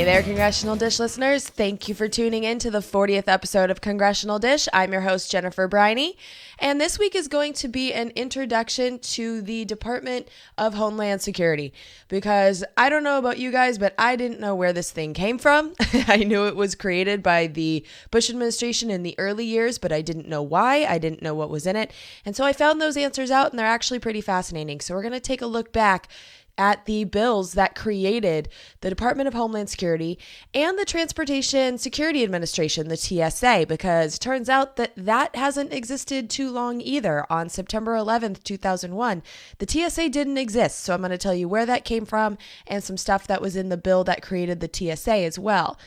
there, Congressional Dish listeners. Thank you for tuning in to the 40th episode of Congressional Dish. I'm your host, Jennifer Briney, and this week is going to be an introduction to the Department of Homeland Security, because I don't know about you guys, but I didn't know where this thing came from. I knew it was created by the Bush administration in the early years, but I didn't know why. I didn't know what was in it, and so I found those answers out, and they're actually pretty fascinating. So we're going to take a look back at the bills that created the Department of Homeland Security and the Transportation Security Administration, the TSA, because it turns out that that hasn't existed too long either. On September 11th, 2001, the TSA didn't exist. So I'm going to tell you where that came from and some stuff that was in the bill that created the TSA as well.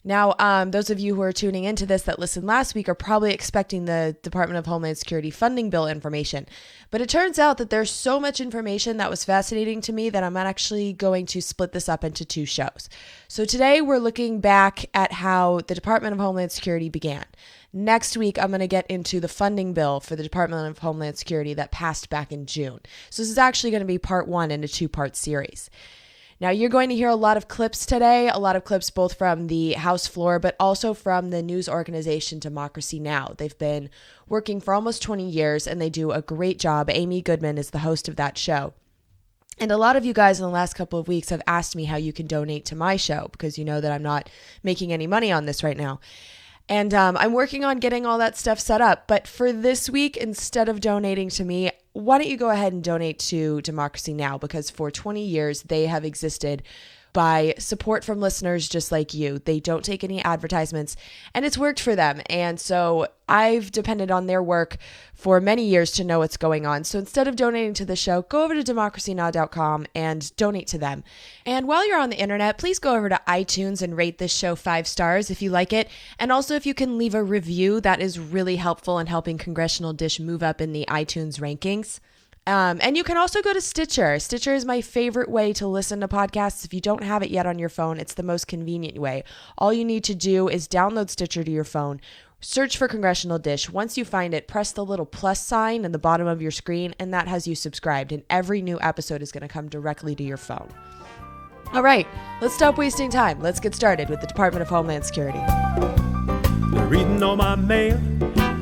Now, those of you who are tuning into this that listened last week are probably expecting the Department of Homeland Security funding bill information. But it turns out that there's so much information that was fascinating to me that I'm actually going to split this up into two shows. So today we're looking back at how the Department of Homeland Security began. Next week, I'm going to get into the funding bill for the Department of Homeland Security that passed back in June. So this is actually going to be part one in a two-part series. Now, you're going to hear a lot of clips today, a lot of clips both from the House floor, but also from the news organization Democracy Now! They've been working for almost 20 years, and they do a great job. Amy Goodman is the host of that show. And a lot of you guys in the last couple of weeks have asked me how you can donate to my show, because you know that I'm not making any money on this right now. And I'm working on getting all that stuff set up. But for this week, instead of donating to me, why don't you go ahead and donate to Democracy Now! Because for 20 years, they have existed by support from listeners just like you. They don't take any advertisements, and it's worked for them. And so I've depended on their work for many years to know what's going on. So instead of donating to the show, go over to democracynow.com and donate to them. And while you're on the internet, please go over to iTunes and rate this show 5 stars if you like it. And also, if you can leave a review, that is really helpful in helping Congressional Dish move up in the iTunes rankings. And you can also go to Stitcher. Stitcher is my favorite way to listen to podcasts. If you don't have it yet on your phone, it's the most convenient way. All you need to do is download Stitcher to your phone, search for Congressional Dish. Once you find it, press the little plus sign in the bottom of your screen, and that has you subscribed. And every new episode is going to come directly to your phone. All right, let's stop wasting time. Let's get started with the Department of Homeland Security. They're reading all my mail,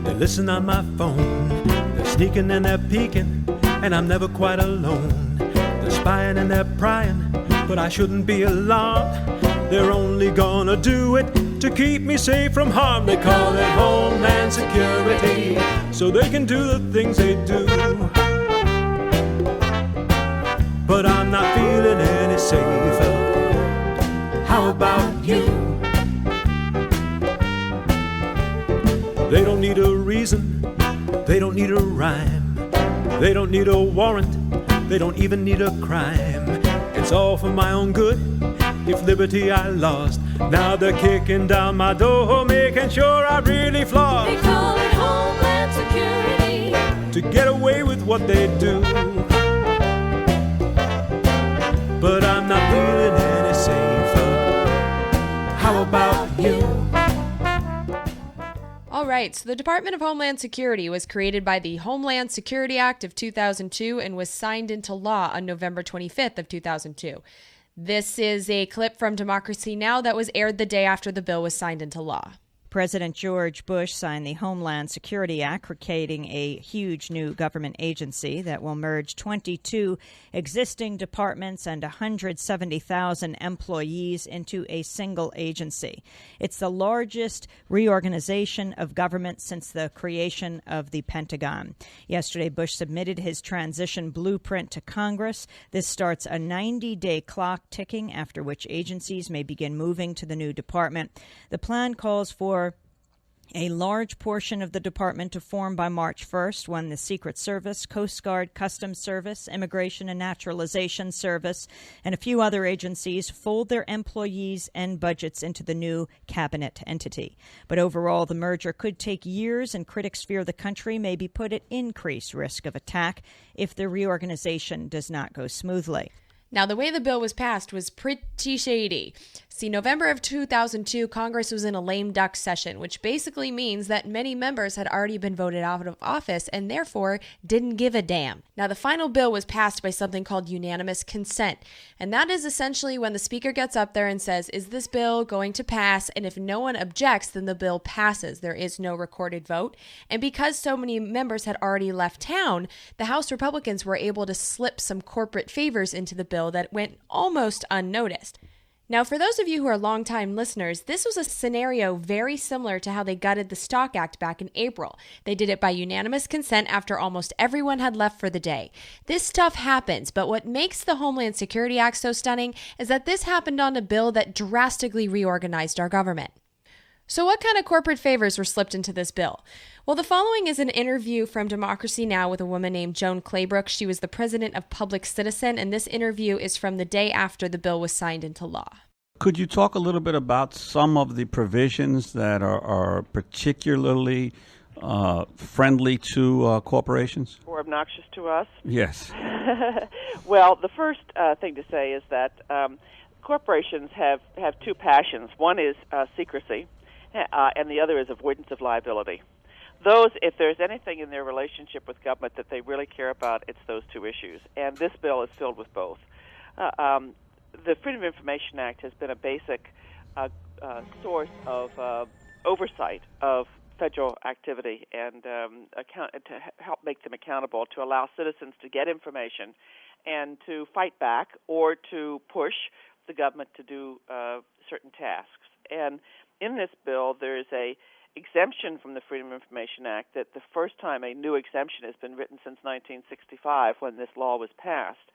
they listen on my phone, they're sneaking and they're peeking, and I'm never quite alone. They're spying and they're prying, but I shouldn't be alarmed. They're only gonna do it to keep me safe from harm. They call it Homeland Security, so they can do the things they do. But I'm not feeling any safer. How about you? They don't need a reason, they don't need a rhyme, they don't need a warrant, they don't even need a crime. It's all for my own good. If liberty I lost, now they're kicking down my door, making sure I really floss. They call it Homeland Security to get away with what they do. But I'm not feeling any safer. How about you? All right, so the Department of Homeland Security was created by the Homeland Security Act of 2002 and was signed into law on November 25th of 2002. This is a clip from Democracy Now! That was aired the day after the bill was signed into law. President George Bush signed the Homeland Security Act, creating a huge new government agency that will merge 22 existing departments and 170,000 employees into a single agency. It's the largest reorganization of government since the creation of the Pentagon. Yesterday, Bush submitted his transition blueprint to Congress. This starts a 90-day clock ticking, after which agencies may begin moving to the new department. The plan calls for a large portion of the department to form by March 1st, when the Secret Service, Coast Guard, Customs Service, Immigration and Naturalization Service, and a few other agencies fold their employees and budgets into the new cabinet entity. But overall, the merger could take years, and critics fear the country may be put at increased risk of attack if the reorganization does not go smoothly. Now, the way the bill was passed was pretty shady. See, November of 2002, Congress was in a lame duck session, which basically means that many members had already been voted out of office and therefore didn't give a damn. Now, the final bill was passed by something called unanimous consent, and that is essentially when the speaker gets up there and says, is this bill going to pass? And if no one objects, then the bill passes. There is no recorded vote. And because so many members had already left town, the House Republicans were able to slip some corporate favors into the bill that went almost unnoticed. Now, for those of you who are longtime listeners, this was a scenario very similar to how they gutted the Stock Act back in April. They did it by unanimous consent after almost everyone had left for the day. This stuff happens, but what makes the Homeland Security Act so stunning is that this happened on a bill that drastically reorganized our government. So what kind of corporate favors were slipped into this bill? Well, the following is an interview from Democracy Now! With a woman named Joan Claybrook. She was the president of Public Citizen, and this interview is from the day after the bill was signed into law. Could you talk a little bit about some of the provisions that are particularly friendly to corporations? Or obnoxious to us? Yes. Well, the first thing to say is that corporations have two passions. One is secrecy, and the other is avoidance of liability. Those, if there's anything in their relationship with government that they really care about, it's those two issues. And this bill is filled with both. The Freedom of Information Act has been a basic source of oversight of federal activity and to help make them accountable, to allow citizens to get information and to fight back or to push the government to do certain tasks. And in this bill, there is a exemption from the Freedom of Information Act that the first time a new exemption has been written since 1965 when this law was passed.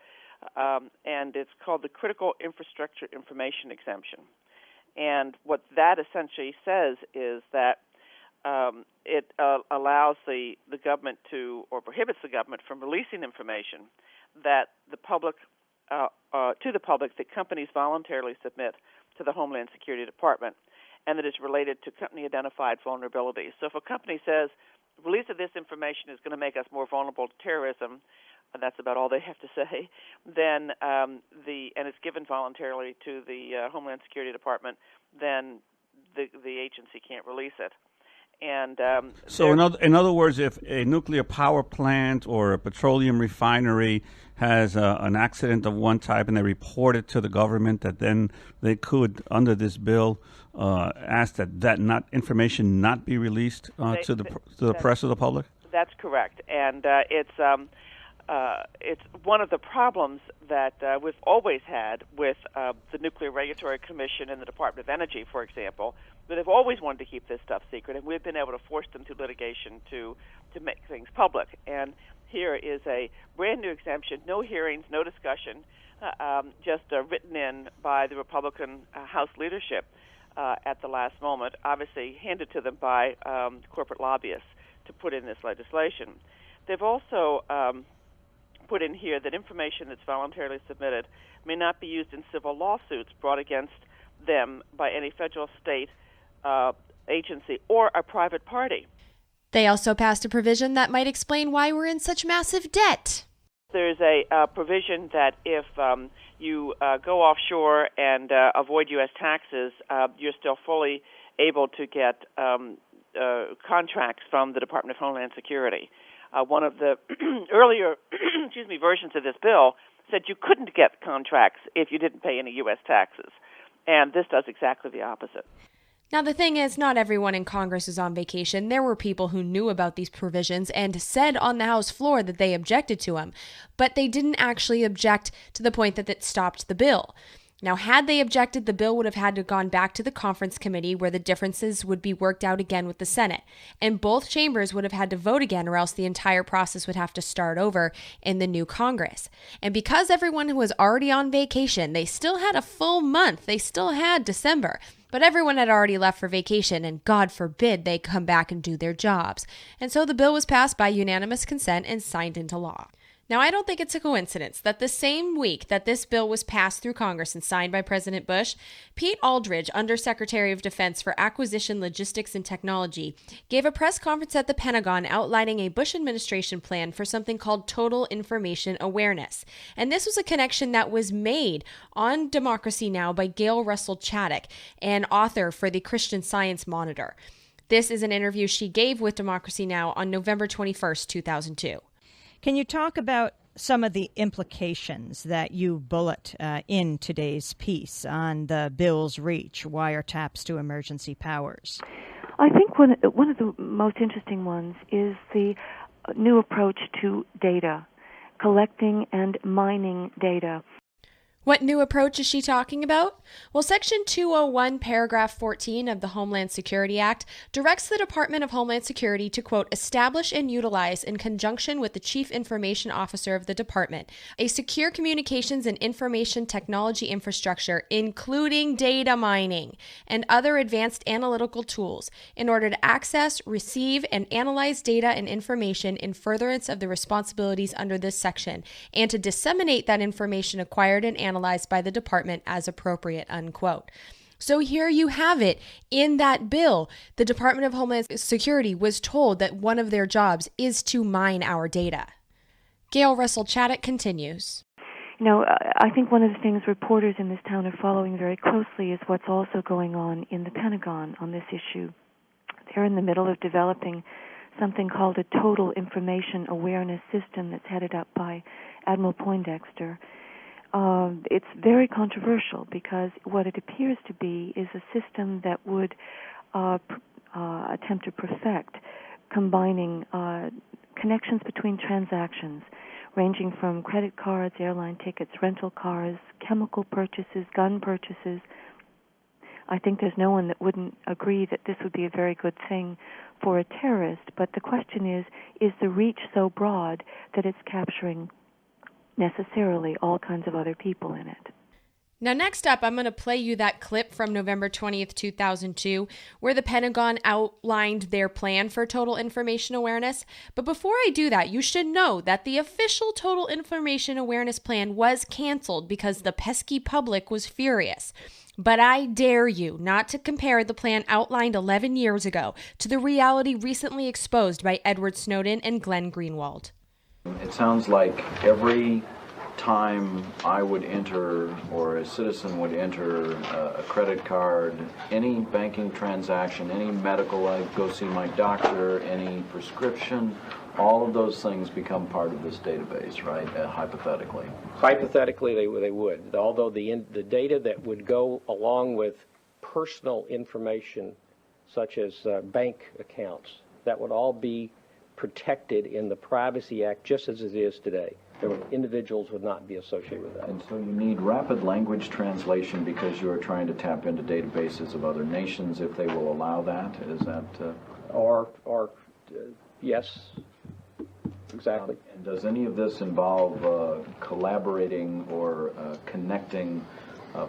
And it's called the Critical Infrastructure Information Exemption. And what that essentially says is that it allows the government to, or prohibits the government from releasing information that the public, to the public that companies voluntarily submit to the Homeland Security Department, and that is related to company-identified vulnerabilities. So if a company says, release of this information is going to make us more vulnerable to terrorism, and that's about all they have to say, then and it's given voluntarily to the Homeland Security Department, then the agency can't release it. And so, in other words, if a nuclear power plant or a petroleum refinery has an accident of one type and they report it to the government, that then they could, under this bill, ask that information not be released to the press of the public. That's correct, and it's one of the problems that we've always had with the Nuclear Regulatory Commission and the Department of Energy, for example, that have always wanted to keep this stuff secret, and we've been able to force them through litigation to make things public. And here is a brand new exemption, no hearings, no discussion, just written in by the Republican House leadership at the last moment, obviously handed to them by corporate lobbyists to put in this legislation. They've also put in here that information that's voluntarily submitted may not be used in civil lawsuits brought against them by any federal, state agency or a private party. They also passed a provision that might explain why we're in such massive debt. There's a provision that if you go offshore and avoid U.S. taxes, you're still fully able to get contracts from the Department of Homeland Security. One of the earlier versions of this bill said you couldn't get contracts if you didn't pay any U.S. taxes. And this does exactly the opposite. Now, the thing is, not everyone in Congress is on vacation. There were people who knew about these provisions and said on the House floor that they objected to them, but they didn't actually object to the point that it stopped the bill. Now, had they objected, the bill would have had to gone back to the conference committee where the differences would be worked out again with the Senate. And both chambers would have had to vote again, or else the entire process would have to start over in the new Congress. And because everyone was already on vacation, they still had a full month. They still had December. But everyone had already left for vacation, and God forbid they come back and do their jobs. And so the bill was passed by unanimous consent and signed into law. Now, I don't think it's a coincidence that the same week that this bill was passed through Congress and signed by President Bush, Pete Aldridge, Undersecretary of Defense for Acquisition, Logistics, and Technology, gave a press conference at the Pentagon outlining a Bush administration plan for something called Total Information Awareness. And this was a connection that was made on Democracy Now! By Gail Russell Chaddock, an author for the Christian Science Monitor. This is an interview she gave with Democracy Now! On November 21st, 2002. Can you talk about some of the implications that you bullet in today's piece on the bill's reach, wiretaps to emergency powers? I think one of the most interesting ones is the new approach to data, collecting and mining data. What new approach is she talking about? Well, Section 201, Paragraph 14 of the Homeland Security Act directs the Department of Homeland Security to, quote, establish and utilize in conjunction with the Chief Information Officer of the Department, a secure communications and information technology infrastructure, including data mining and other advanced analytical tools, in order to access, receive, and analyze data and information in furtherance of the responsibilities under this section, and to disseminate that information acquired and analyzed by the department as appropriate, unquote. So here you have it. In that bill, the Department of Homeland Security was told that one of their jobs is to mine our data. Gail Russell Chaddock continues. You know, I think one of the things reporters in this town are following very closely is what's also going on in the Pentagon on this issue. They're in the middle of developing something called a Total Information Awareness System that's headed up by Admiral Poindexter. It's very controversial because what it appears to be is a system that would attempt to perfect combining connections between transactions ranging from credit cards, airline tickets, rental cars, chemical purchases, gun purchases. I think there's no one that wouldn't agree that this would be a very good thing for a terrorist, but the question is the reach so broad that it's capturing necessarily all kinds of other people in it. Now, next up, I'm going to play you that clip from November 20th, 2002, where the Pentagon outlined their plan for total information awareness. But before I do that, you should know that the official total information awareness plan was canceled because the pesky public was furious. But I dare you not to compare the plan outlined 11 years ago to the reality recently exposed by Edward Snowden and Glenn Greenwald. It sounds like every time I would enter or a citizen would enter a credit card, any banking transaction, any medical, I go see my doctor, any prescription, all of those things become part of this database, right, hypothetically? Hypothetically, they would, although the data that would go along with personal information, such as bank accounts, that would all be protected in the Privacy Act just as it is today. Individuals would not be associated with that. And so you need rapid language translation because you are trying to tap into databases of other nations if they will allow that? Is that... Yes, exactly. And does any of this involve collaborating or connecting,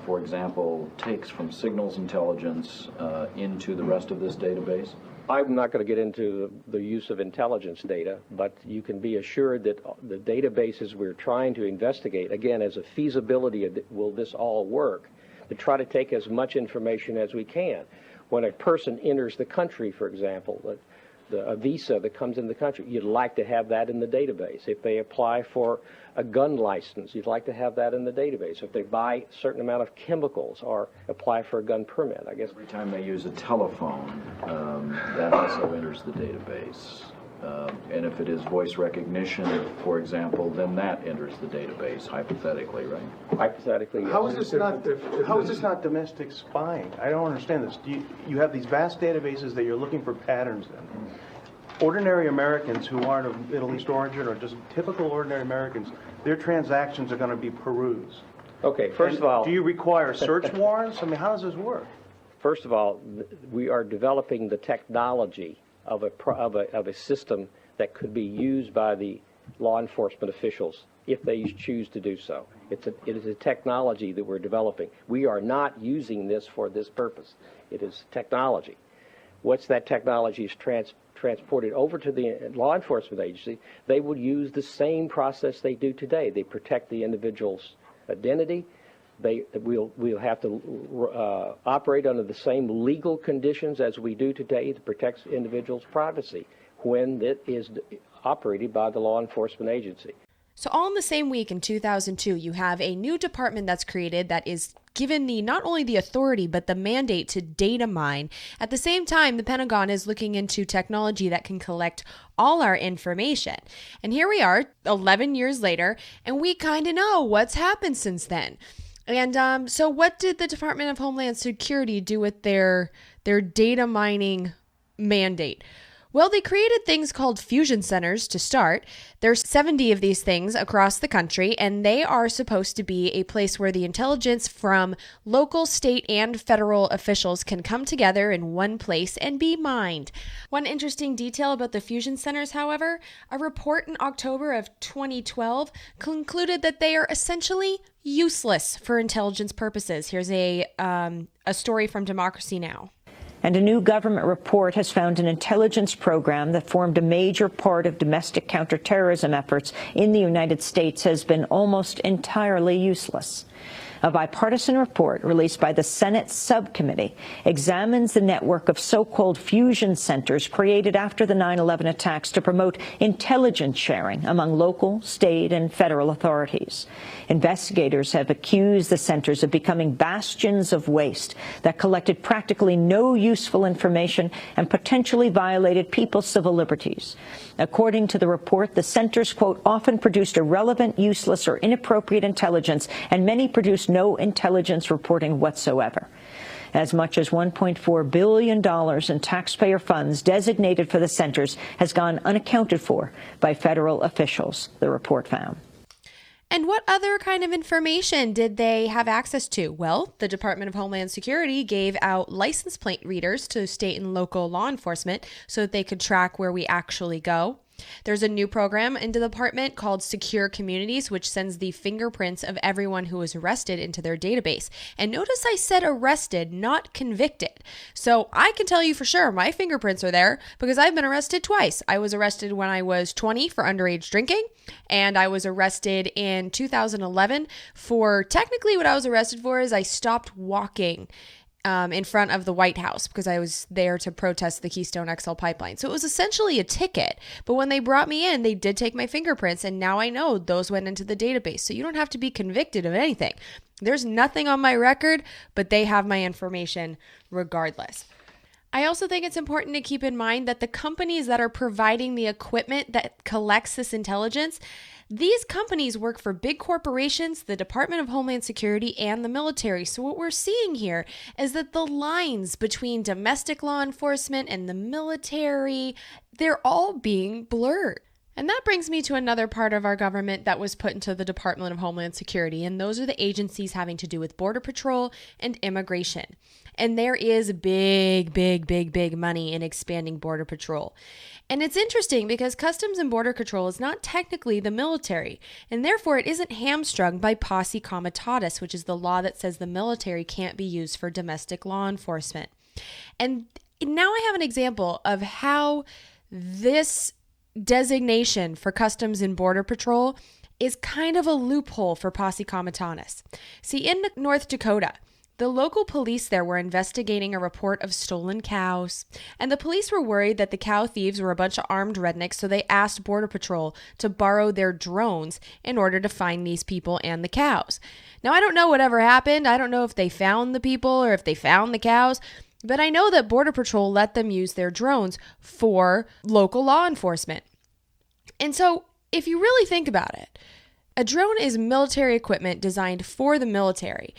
for example, takes from signals intelligence into the rest of this database? I'm not going to get into the use of intelligence data, but you can be assured that the databases we're trying to investigate, again, as a feasibility, will this all work, to try to take as much information as we can. When a person enters the country, for example, a visa that comes in the country, you'd like to have that in the database. If they apply for a gun license, you'd like to have that in the database. If they buy a certain amount of chemicals or apply for a gun permit, I guess. Every time they use a telephone, that also enters the database. And if it is voice recognition, for example, then that enters the database, hypothetically, right? Hypothetically, yes. How is this not domestic spying? I don't understand this. You have these vast databases that you're looking for patterns in. Ordinary Americans who aren't of Middle East origin or just typical ordinary Americans, their transactions are going to be perused. Okay, first of all... Do you require search warrants? I mean, how does this work? First of all, we are developing the technology of a system that could be used by the law enforcement officials if they choose to do so. It is a technology that we're developing. We are not using this for this purpose. It is technology. What's that technology is transported over to the law enforcement agency, they would use the same process they do today. They protect the individual's identity. We'll have to operate under the same legal conditions as we do today to protect individuals' privacy when it is operated by the law enforcement agency. So all in the same week in 2002, you have a new department that's created that is given not only the authority, but the mandate to data mine. At the same time, the Pentagon is looking into technology that can collect all our information. And here we are 11 years later, and we kind of know what's happened since then. And so what did the Department of Homeland Security do with their data mining mandate? Well, they created things called fusion centers to start. There's 70 of these things across the country, and they are supposed to be a place where the intelligence from local, state, and federal officials can come together in one place and be mined. One interesting detail about the fusion centers, however, a report in October of 2012 concluded that they are essentially useless for intelligence purposes. Here's a story from Democracy Now! And a new government report has found an intelligence program that formed a major part of domestic counterterrorism efforts in the United States has been almost entirely useless. A bipartisan report released by the Senate subcommittee examines the network of so-called fusion centers created after the 9/11 attacks to promote intelligence sharing among local, state, and federal authorities. Investigators have accused the centers of becoming bastions of waste that collected practically no useful information and potentially violated people's civil liberties. According to the report, the centers, quote, often produced irrelevant, useless, or inappropriate intelligence, and many produced no intelligence reporting whatsoever. As much as $1.4 billion in taxpayer funds designated for the centers has gone unaccounted for by federal officials, the report found. And what other kind of information did they have access to? Well, the Department of Homeland Security gave out license plate readers to state and local law enforcement so that they could track where we actually go. There's a new program in the department called Secure Communities, which sends the fingerprints of everyone who was arrested into their database. And notice I said arrested, not convicted. So I can tell you for sure my fingerprints are there because I've been arrested twice. I was arrested when I was 20 for underage drinking, and I was arrested in 2011 for technically what I was arrested for is I stopped walking in front of the White House because I was there to protest the Keystone XL pipeline. So it was essentially a ticket. But when they brought me in, they did take my fingerprints, and now I know those went into the database. So you don't have to be convicted of anything. There's nothing on my record, but they have my information regardless. I also think it's important to keep in mind that the companies that are providing the equipment that collects this intelligence, these companies work for big corporations, the Department of Homeland Security, and the military. So what we're seeing here is that the lines between domestic law enforcement and the military, they're all being blurred. And that brings me to another part of our government that was put into the Department of Homeland Security, and those are the agencies having to do with Border Patrol and immigration. And there is big money in expanding Border Patrol. And it's interesting because Customs and Border Control is not technically the military, and therefore it isn't hamstrung by posse comitatus, which is the law that says the military can't be used for domestic law enforcement. And now I have an example of how this designation for Customs and Border Patrol is kind of a loophole for posse comitatus. See, in North Dakota, the local police there were investigating a report of stolen cows, and the police were worried that the cow thieves were a bunch of armed rednecks, so they asked Border Patrol to borrow their drones in order to find these people and the cows. Now, I don't know whatever happened. I don't know if they found the people or if they found the cows, but I know that Border Patrol let them use their drones for local law enforcement. And so, if you really think about it, a drone is military equipment designed for the military.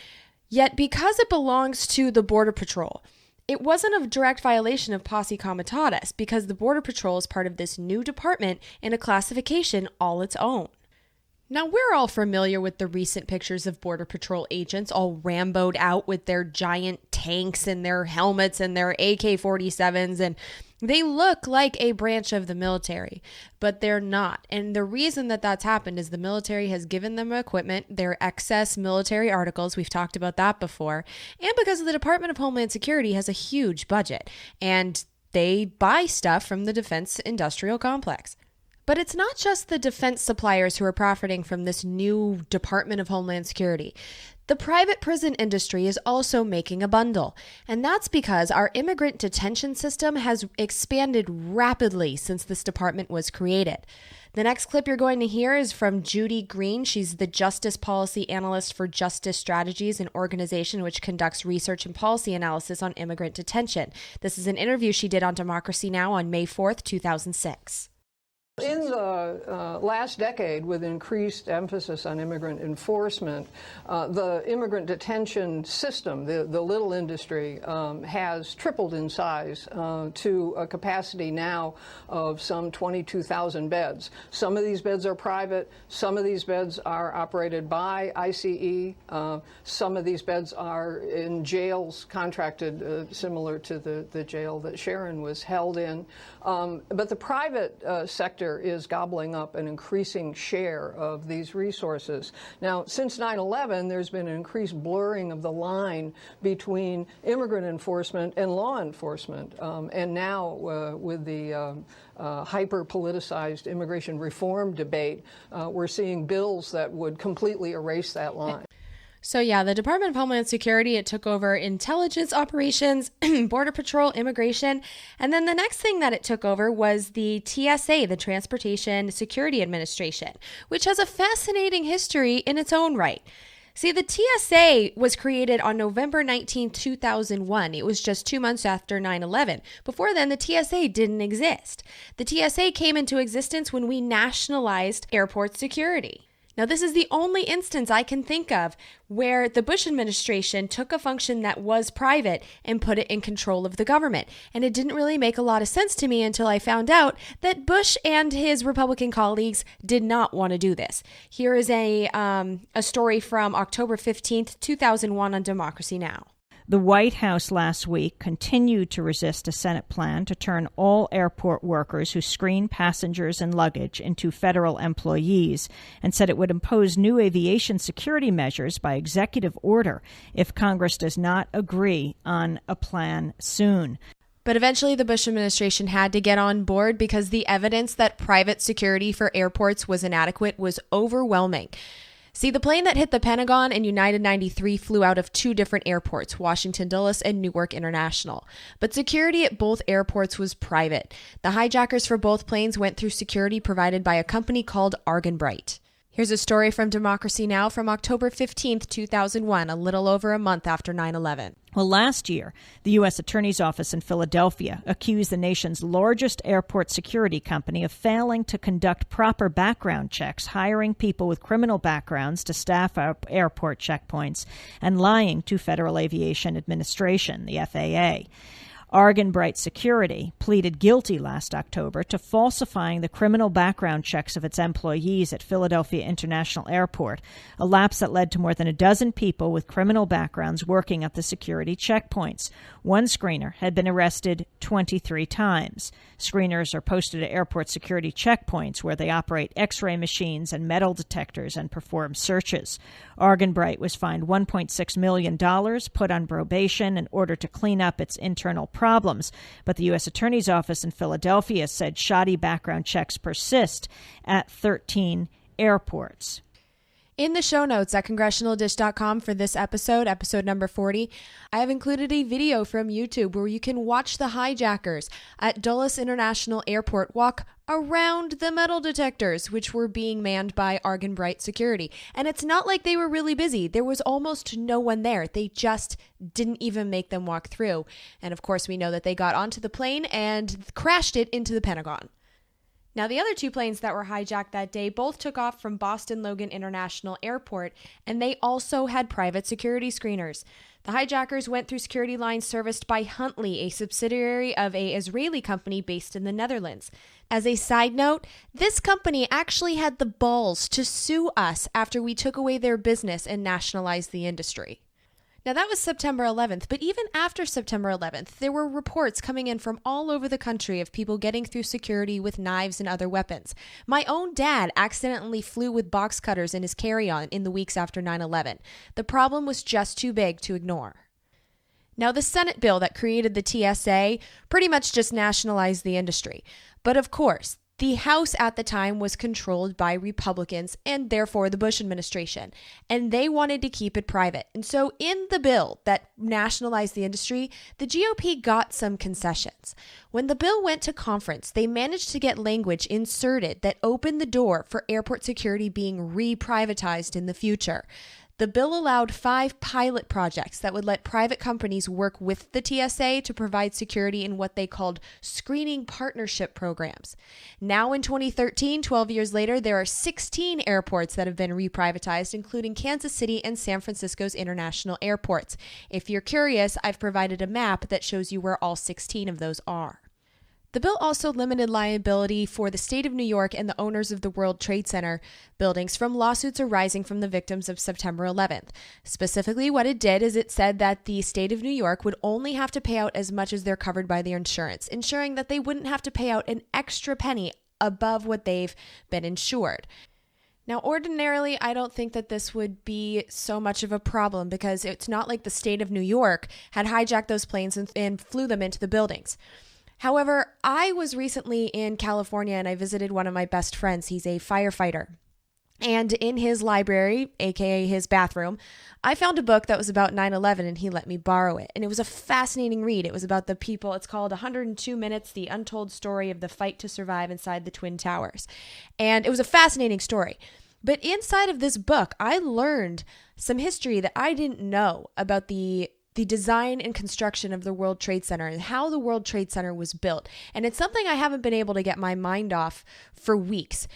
Yet, because it belongs to the Border Patrol, it wasn't a direct violation of posse comitatus because the Border Patrol is part of this new department in a classification all its own. Now, we're all familiar with the recent pictures of Border Patrol agents all Rambo'd out with their giant tanks and their helmets and their AK-47s, and they look like a branch of the military, but they're not. And the reason that that's happened is the military has given them equipment, their excess military articles, we've talked about that before, and because the Department of Homeland Security has a huge budget. And they buy stuff from the defense industrial complex. But it's not just the defense suppliers who are profiting from this new Department of Homeland Security. The private prison industry is also making a bundle, and that's because our immigrant detention system has expanded rapidly since this department was created. The next clip you're going to hear is from Judy Green. She's the Justice Policy Analyst for Justice Strategies, an organization which conducts research and policy analysis on immigrant detention. This is an interview she did on Democracy Now! On May 4th, 2006. In the last decade, with increased emphasis on immigrant enforcement, the immigrant detention system, the little industry, has tripled in size to a capacity now of some 22,000 beds. Some of these beds are private. Some of these beds are operated by ICE. Some of these beds are in jails contracted, similar to the jail that Sharon was held in. But the private sector is gobbling up an increasing share of these resources. Now, since 9/11, there's been an increased blurring of the line between immigrant enforcement and law enforcement. And now, with the hyper-politicized immigration reform debate, we're seeing bills that would completely erase that line. So yeah, the Department of Homeland Security, it took over intelligence operations, Border Patrol, immigration, and then the next thing that it took over was the TSA, the Transportation Security Administration, which has a fascinating history in its own right. See, the TSA was created on November 19, 2001. It was just 2 months after 9/11. Before then, the TSA didn't exist. The TSA came into existence when we nationalized airport security. Now, this is the only instance I can think of where the Bush administration took a function that was private and put it in control of the government. And it didn't really make a lot of sense to me until I found out that Bush and his Republican colleagues did not want to do this. Here is a story from October 15th, 2001 on Democracy Now! The White House last week continued to resist a Senate plan to turn all airport workers who screen passengers and luggage into federal employees and said it would impose new aviation security measures by executive order if Congress does not agree on a plan soon. But eventually the Bush administration had to get on board because the evidence that private security for airports was inadequate was overwhelming. See, the plane that hit the Pentagon in United 93 flew out of two different airports, Washington Dulles and Newark International. But security at both airports was private. The hijackers for both planes went through security provided by a company called Argenbright. Here's a story from Democracy Now! From October 15th, 2001, a little over a month after 9/11. Well, last year, the U.S. Attorney's Office in Philadelphia accused the nation's largest airport security company of failing to conduct proper background checks, hiring people with criminal backgrounds to staff airport checkpoints, and lying to Federal Aviation Administration, the FAA. Argenbright Security pleaded guilty last October to falsifying the criminal background checks of its employees at Philadelphia International Airport, a lapse that led to more than a dozen people with criminal backgrounds working at the security checkpoints. One screener had been arrested 23 times. Screeners are posted at airport security checkpoints where they operate X-ray machines and metal detectors and perform searches. Argenbright was fined $1.6 million, put on probation in order to clean up its internal problems. But the U.S. Attorney's Office in Philadelphia said shoddy background checks persist at 13 airports. In the show notes at congressionaldish.com for this episode number 40, I have included a video from YouTube where you can watch the hijackers at Dulles International Airport walk around the metal detectors, which were being manned by Argenbright Security. And it's not like they were really busy. There was almost no one there. They just didn't even make them walk through. And of course, we know that they got onto the plane and crashed it into the Pentagon. Now, the other two planes that were hijacked that day both took off from Boston Logan International Airport, and they also had private security screeners. The hijackers went through security lines serviced by Huntley, a subsidiary of an Israeli company based in the Netherlands. As a side note, this company actually had the balls to sue us after we took away their business and nationalized the industry. Now, that was September 11th, but even after September 11th, there were reports coming in from all over the country of people getting through security with knives and other weapons. My own dad accidentally flew with box cutters in his carry-on in the weeks after 9/11. The problem was just too big to ignore. Now, the Senate bill that created the TSA pretty much just nationalized the industry. But of course, the House at the time was controlled by Republicans and therefore the Bush administration, and they wanted to keep it private. And so in the bill that nationalized the industry, the GOP got some concessions. When the bill went to conference, they managed to get language inserted that opened the door for airport security being re-privatized in the future. The bill allowed 5 pilot projects that would let private companies work with the TSA to provide security in what they called screening partnership programs. Now in 2013, 12 years later, there are 16 airports that have been reprivatized, including Kansas City and San Francisco's international airports. If you're curious, I've provided a map that shows you where all 16 of those are. The bill also limited liability for the state of New York and the owners of the World Trade Center buildings from lawsuits arising from the victims of September 11th. Specifically, what it did is it said that the state of New York would only have to pay out as much as they're covered by their insurance, ensuring that they wouldn't have to pay out an extra penny above what they've been insured. Now, ordinarily, I don't think that this would be so much of a problem because it's not like the state of New York had hijacked those planes and flew them into the buildings. However, I was recently in California and I visited one of my best friends. He's a firefighter. And in his library, aka his bathroom, I found a book that was about 9/11 and he let me borrow it. And it was a fascinating read. It was about the people. It's called 102 Minutes, The Untold Story of the Fight to Survive Inside the Twin Towers. And it was a fascinating story. But inside of this book, I learned some history that I didn't know about the design and construction of the World Trade Center and how the World Trade Center was built. And it's something I haven't been able to get my mind off for weeks.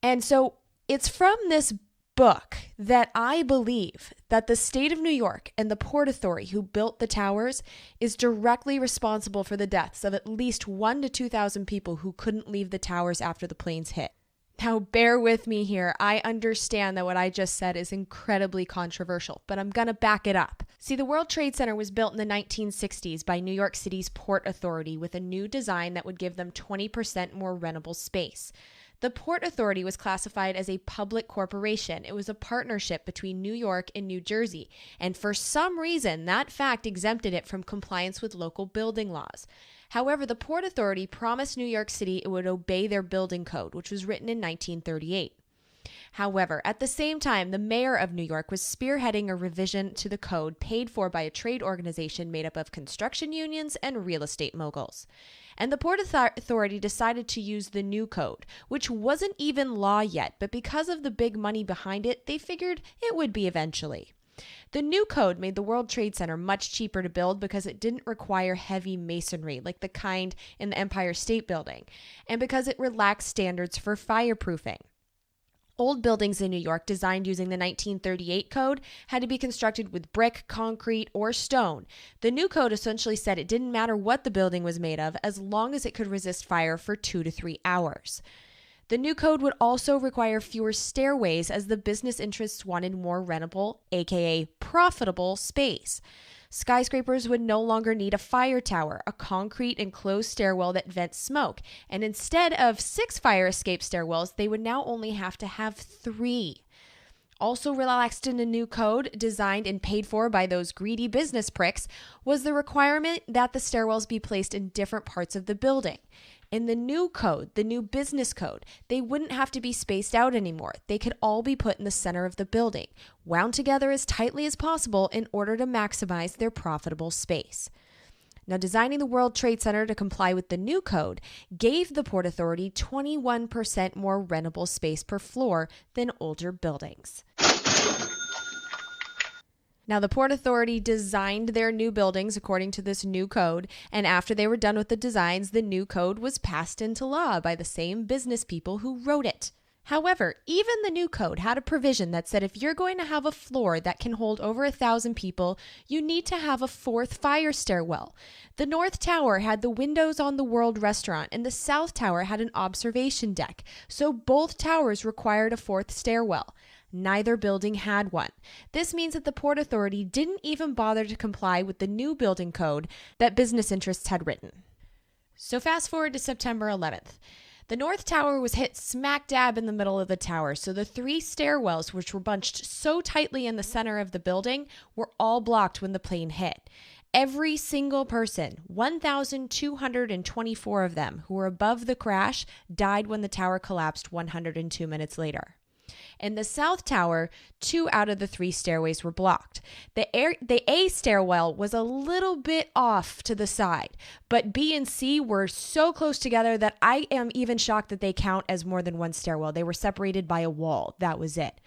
And so it's from this book that I believe that the state of New York and the Port Authority who built the towers is directly responsible for the deaths of at least 1,000 to 2,000 people who couldn't leave the towers after the planes hit. Now, bear with me here. I understand that what I just said is incredibly controversial, but I'm going to back it up. See, the World Trade Center was built in the 1960s by New York City's Port Authority with a new design that would give them 20% more rentable space. The Port Authority was classified as a public corporation. It was a partnership between New York and New Jersey, and for some reason, that fact exempted it from compliance with local building laws. However, the Port Authority promised New York City it would obey their building code, which was written in 1938. However, at the same time, the mayor of New York was spearheading a revision to the code paid for by a trade organization made up of construction unions and real estate moguls. And the Port Authority decided to use the new code, which wasn't even law yet, but because of the big money behind it, they figured it would be eventually. The new code made the World Trade Center much cheaper to build because it didn't require heavy masonry like the kind in the Empire State Building, and because it relaxed standards for fireproofing. Old buildings in New York designed using the 1938 code had to be constructed with brick, concrete, or stone. The new code essentially said it didn't matter what the building was made of as long as it could resist fire for 2 to 3 hours. The new code would also require fewer stairways as the business interests wanted more rentable, aka profitable, space. Skyscrapers would no longer need a fire tower, a concrete enclosed stairwell that vents smoke, and instead of 6 fire escape stairwells, they would now only have to have 3. Also relaxed in the new code, designed and paid for by those greedy business pricks, was the requirement that the stairwells be placed in different parts of the building. In the new code, the new business code, they wouldn't have to be spaced out anymore. They could all be put in the center of the building, wound together as tightly as possible in order to maximize their profitable space. Now, designing the World Trade Center to comply with the new code gave the Port Authority 21% more rentable space per floor than older buildings. Now, the Port Authority designed their new buildings according to this new code, and after they were done with the designs, the new code was passed into law by the same business people who wrote it. However, even the new code had a provision that said if you're going to have a floor that can hold over 1,000 people, you need to have a 4th fire stairwell. The North Tower had the windows on the World Restaurant, and the South Tower had an observation deck, so both towers required a 4th stairwell. Neither building had one. This means that the Port Authority didn't even bother to comply with the new building code that business interests had written. So fast forward to September 11th. The North Tower was hit smack dab in the middle of the tower, so the 3 stairwells, which were bunched so tightly in the center of the building, were all blocked when the plane hit. every single person, 1,224 of them who were above the crash, died when the tower collapsed 102 minutes later. In the South Tower, 2 out of the 3 stairways were blocked. The A stairwell was a little bit off to the side, but B and C were so close together that I am even shocked that they count as more than one stairwell. They were separated by a wall. That was it.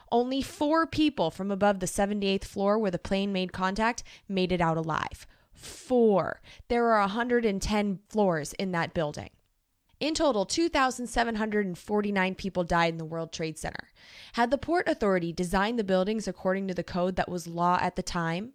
Only 4 people from above the 78th floor where the plane made contact made it out alive. 4. There are 110 floors in that building. In total, 2,749 people died in the World Trade Center. Had the Port Authority designed the buildings according to the code that was law at the time?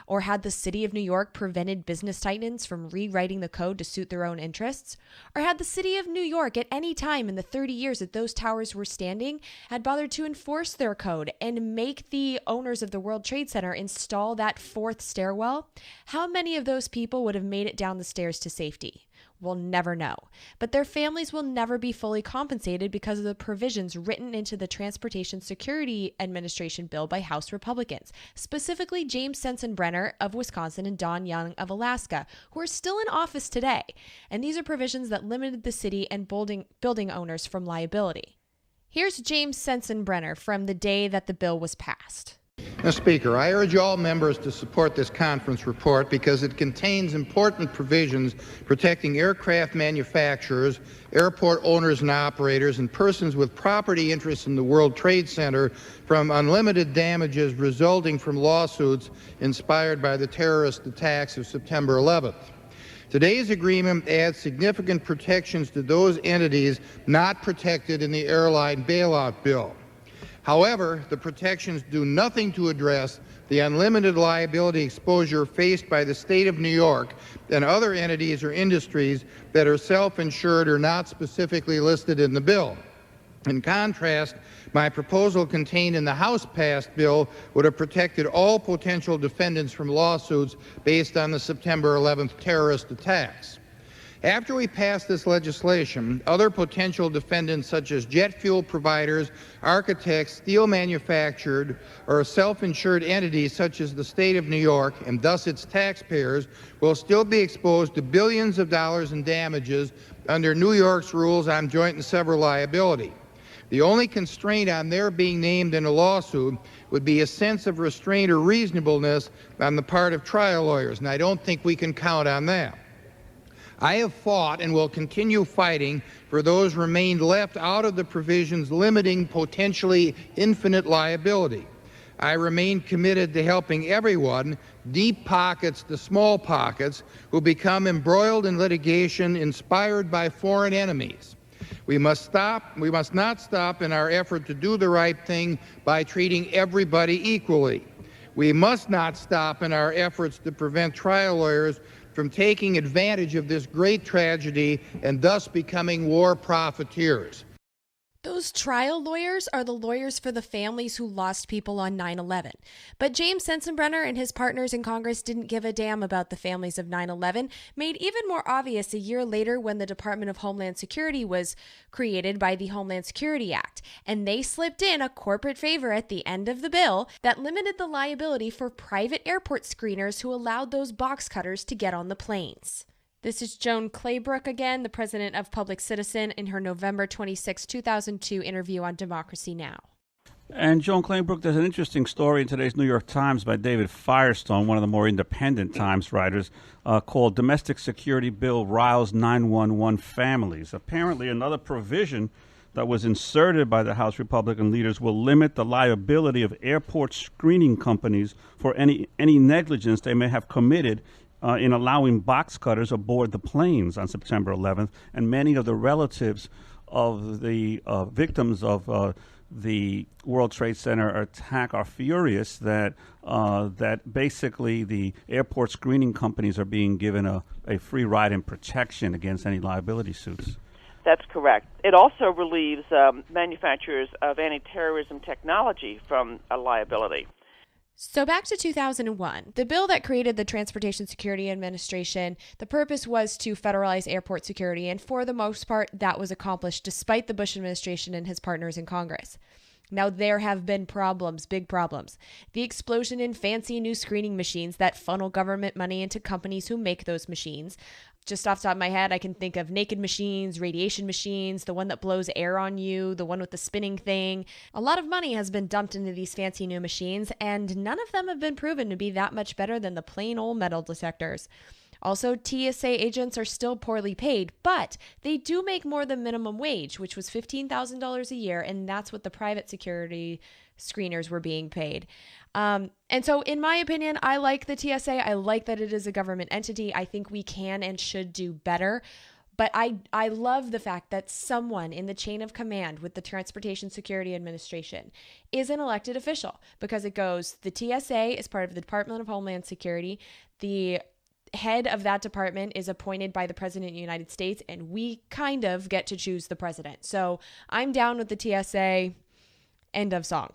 Or had the City of New York prevented business titans from rewriting the code to suit their own interests? Or had the City of New York at any time in the 30 years that those towers were standing had bothered to enforce their code and make the owners of the World Trade Center install that 4th stairwell? How many of those people would have made it down the stairs to safety? We'll never know. But their families will never be fully compensated because of the provisions written into the Transportation Security Administration bill by House Republicans, specifically James Sensenbrenner of Wisconsin and Don Young of Alaska, who are still in office today. And these are provisions that limited the city and building owners from liability. Here's James Sensenbrenner from the day that the bill was passed. Mr. Speaker, I urge all members to support this conference report because it contains important provisions protecting aircraft manufacturers, airport owners and operators, and persons with property interests in the World Trade Center from unlimited damages resulting from lawsuits inspired by the terrorist attacks of September 11th. Today's agreement adds significant protections to those entities not protected in the airline bailout bill. However, the protections do nothing to address the unlimited liability exposure faced by the state of New York and other entities or industries that are self-insured or not specifically listed in the bill. In contrast, my proposal contained in the House-passed bill would have protected all potential defendants from lawsuits based on the September 11th terrorist attacks. After we pass this legislation, other potential defendants such as jet fuel providers, architects, steel manufactured, or self-insured entities such as the state of New York, and thus its taxpayers, will still be exposed to billions of dollars in damages under New York's rules on joint and several liability. The only constraint on their being named in a lawsuit would be a sense of restraint or reasonableness on the part of trial lawyers, and I don't think we can count on that. I have fought and will continue fighting for those remained left out of the provisions limiting potentially infinite liability. I remain committed to helping everyone, deep pockets to small pockets, who become embroiled in litigation inspired by foreign enemies. We must not stop in our effort to do the right thing by treating everybody equally. We must not stop in our efforts to prevent trial lawyers from taking advantage of this great tragedy and thus becoming war profiteers. Those trial lawyers are the lawyers for the families who lost people on 9/11. But James Sensenbrenner and his partners in Congress didn't give a damn about the families of 9/11, made even more obvious a year later when the Department of Homeland Security was created by the Homeland Security Act. And they slipped in a corporate favor at the end of the bill that limited the liability for private airport screeners who allowed those box cutters to get on the planes. This is Joan Claybrook again, the president of Public Citizen, in her November 26, 2002 interview on Democracy Now! And Joan Claybrook, there's an interesting story in today's New York Times by David Firestone, one of the more independent Times writers, called Domestic Security Bill Riles 911 Families. Apparently another provision that was inserted by the House Republican leaders will limit the liability of airport screening companies for any negligence they may have committed in allowing box cutters aboard the planes on September 11th, and many of the relatives of the victims of the World Trade Center attack are furious that basically the airport screening companies are being given a free ride and protection against any liability suits. That's correct. It also relieves manufacturers of anti-terrorism technology from a liability. So back to 2001, the bill that created the Transportation Security Administration, the purpose was to federalize airport security, and for the most part, that was accomplished despite the Bush administration and his partners in Congress. Now, there have been problems, big problems. The explosion in fancy new screening machines that funnel government money into companies who make those machines. Just off the top of my head, I can think of naked machines, radiation machines, the one that blows air on you, the one with the spinning thing. A lot of money has been dumped into these fancy new machines, and none of them have been proven to be that much better than the plain old metal detectors. Also, TSA agents are still poorly paid, but they do make more than minimum wage, which was $15,000 a year, and that's what the private security screeners were being paid. And so, in my opinion, I like the TSA. I like that it is a government entity. I think we can and should do better. But I love the fact that someone in the chain of command with the Transportation Security Administration is an elected official, because it goes, the TSA is part of the Department of Homeland Security. The head of that department is appointed by the President of the United States, and we kind of get to choose the president. So I'm down with the TSA. End of song.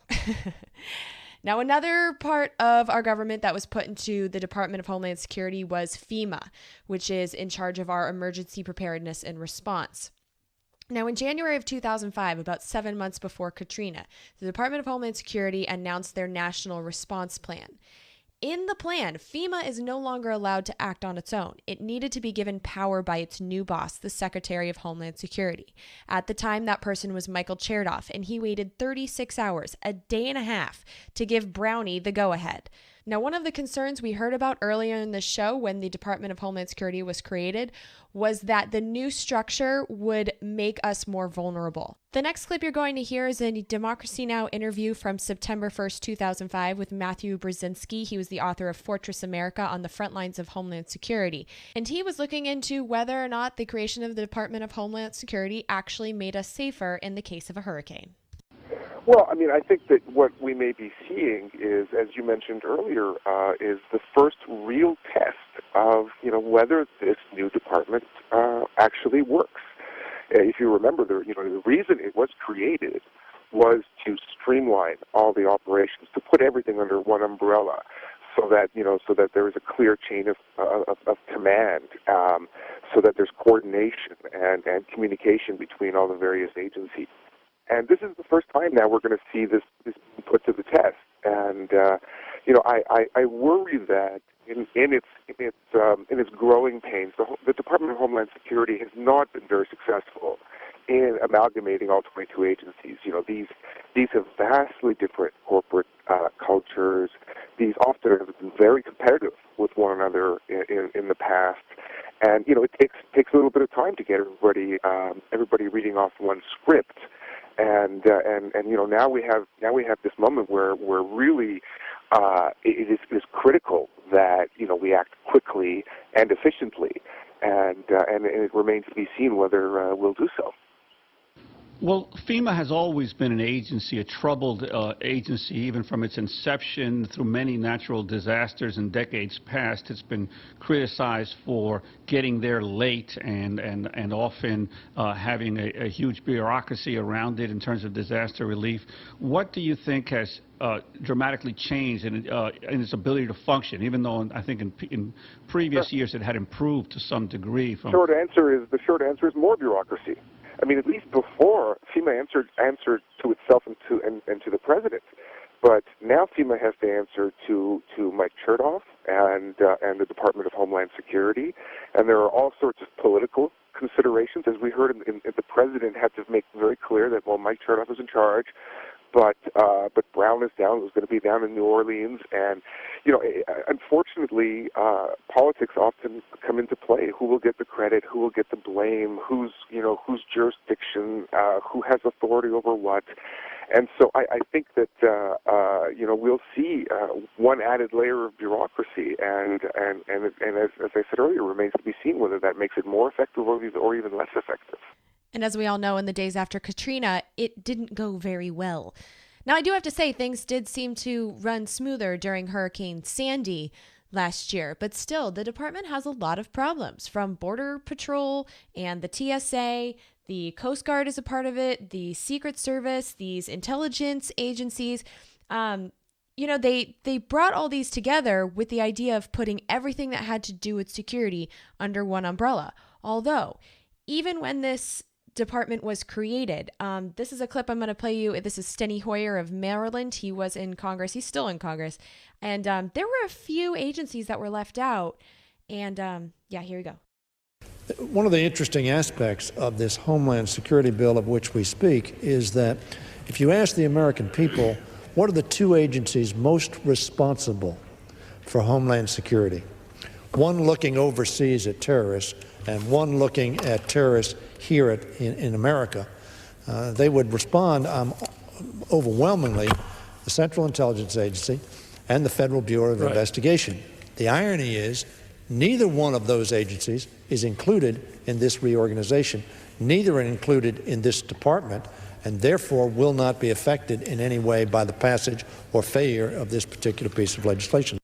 Now, another part of our government that was put into the Department of Homeland Security was FEMA, which is in charge of our emergency preparedness and response. Now, in January of 2005, about 7 months before Katrina, the Department of Homeland Security announced their national response plan. In the plan, FEMA is no longer allowed to act on its own. It needed to be given power by its new boss, the Secretary of Homeland Security. At the time, that person was Michael Chertoff, and he waited 36 hours, a day and a half, to give Brownie the go-ahead. Now, one of the concerns we heard about earlier in the show when the Department of Homeland Security was created was that the new structure would make us more vulnerable. The next clip you're going to hear is a Democracy Now! Interview from September 1st, 2005 with Matthew Brzezinski. He was the author of Fortress America on the Front Lines of Homeland Security. And he was looking into whether or not the creation of the Department of Homeland Security actually made us safer in the case of a hurricane. Well, I mean, I think that what we may be seeing is, as you mentioned earlier, is the first real test of, whether this new department actually works. If you remember, the reason it was created was to streamline all the operations, to put everything under one umbrella, so that there is a clear chain of command, so that there's coordination and communication between all the various agencies. And this is the first time now we're going to see this put to the test. And I worry that in its growing pains, the Department of Homeland Security has not been very successful in amalgamating all 22 agencies. These have vastly different corporate cultures. These often have been very competitive with one another in the past. And it takes a little bit of time to get everybody reading off one script. And now we have this moment where really it is critical that we act quickly and efficiently, and it remains to be seen whether we'll do so. Well, FEMA has always been an agency, a troubled agency, even from its inception through many natural disasters in decades past. It's been criticized for getting there late and often having a huge bureaucracy around it in terms of disaster relief. What do you think has dramatically changed in its ability to function, even though I think in previous years it had improved to some degree? The short answer is more bureaucracy. I mean, at least before, FEMA answered to itself and to the president, but now FEMA has to answer to Mike Chertoff and the Department of Homeland Security, and there are all sorts of political considerations. As we heard, the president had to make very clear that Mike Chertoff is in charge, but Brown is going to be down in New Orleans, and unfortunately, politics often come into play. Who will get the credit? Who will get the blame? Whose jurisdiction? Who has authority over what? And so I think that we'll see one added layer of bureaucracy, and as I said earlier, it remains to be seen whether that makes it more effective or even less effective. And as we all know, in the days after Katrina, it didn't go very well. Now, I do have to say, things did seem to run smoother during Hurricane Sandy last year, but still, the department has a lot of problems, from Border Patrol and the TSA. The Coast Guard is a part of it, the Secret Service, these intelligence agencies. They brought all these together with the idea of putting everything that had to do with security under one umbrella. Although, even when this department was created. This is a clip I'm going to play you. This is Steny Hoyer of Maryland. He was in Congress. He's still in Congress. And there were a few agencies that were left out. And here we go. One of the interesting aspects of this Homeland Security bill of which we speak is that if you ask the American people, what are the two agencies most responsible for Homeland Security? One looking overseas at terrorists and one looking at terrorists here in America. They would respond overwhelmingly the Central Intelligence Agency and the Federal Bureau of Investigation. The irony is neither one of those agencies is included in this reorganization. Neither are included in this department, and therefore will not be affected in any way by the passage or failure of this particular piece of legislation.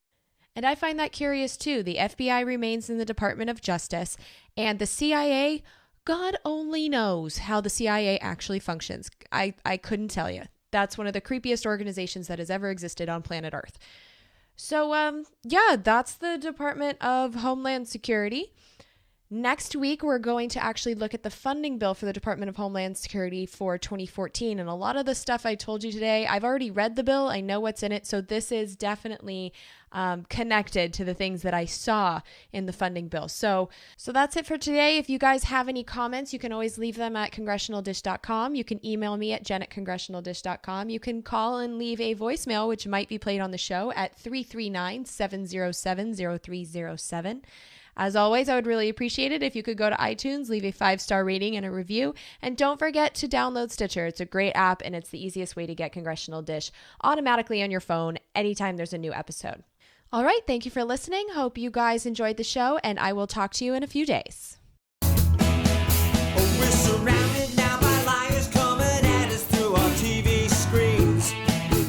And I find that curious too. The FBI remains in the Department of Justice, and the CIA, God only knows how the CIA actually functions. I couldn't tell you. That's one of the creepiest organizations that has ever existed on planet Earth. So, that's the Department of Homeland Security. Next week, we're going to actually look at the funding bill for the Department of Homeland Security for 2014. And a lot of the stuff I told you today, I've already read the bill. I know what's in it. So this is definitely connected to the things that I saw in the funding bill. So that's it for today. If you guys have any comments, you can always leave them at congressionaldish.com. You can email me at jen@congressionaldish.com. You can call and leave a voicemail, which might be played on the show, at 339-707-0307. As always, I would really appreciate it if you could go to iTunes, leave a 5-star rating and a review, and don't forget to download Stitcher. It's a great app, and it's the easiest way to get Congressional Dish automatically on your phone anytime there's a new episode. All right, thank you for listening. Hope you guys enjoyed the show, and I will talk to you in a few days. We're surrounded now by liars coming at us through our TV screens.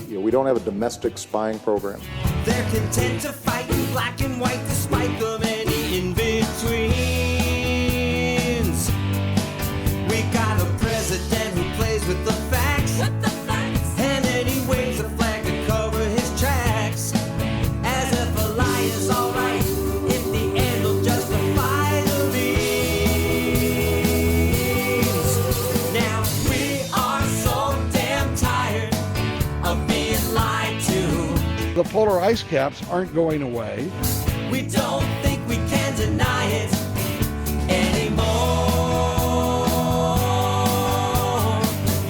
We don't have a domestic spying program. They're content to fight in black and white despite the many in-betweens. We got a president who plays with the facts. And then he waves a flag to cover his tracks. As if a lie is alright, in the end he'll justify the means. Now we are so damn tired of being lied to. The polar ice caps aren't going away. We don't think we can deny it anymore.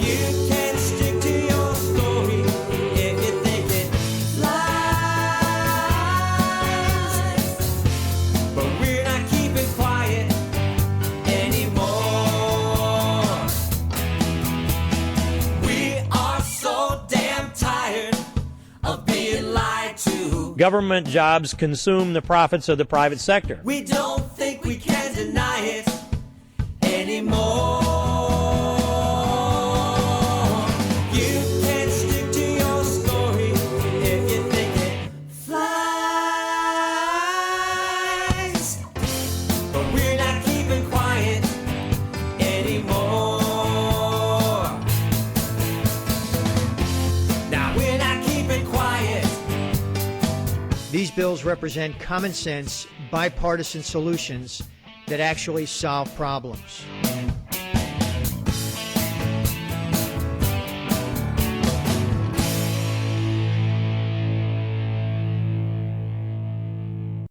You can stick to your story if you think it lies. But we're not keeping quiet anymore. We are so damn tired of being lied to. Government jobs consume the profits of the private sector. We don't think we can deny it anymore. You can stick to your story if you think it flies. But we're not keeping quiet anymore. Now we're not keeping quiet. These bills represent common sense, bipartisan solutions that actually solve problems.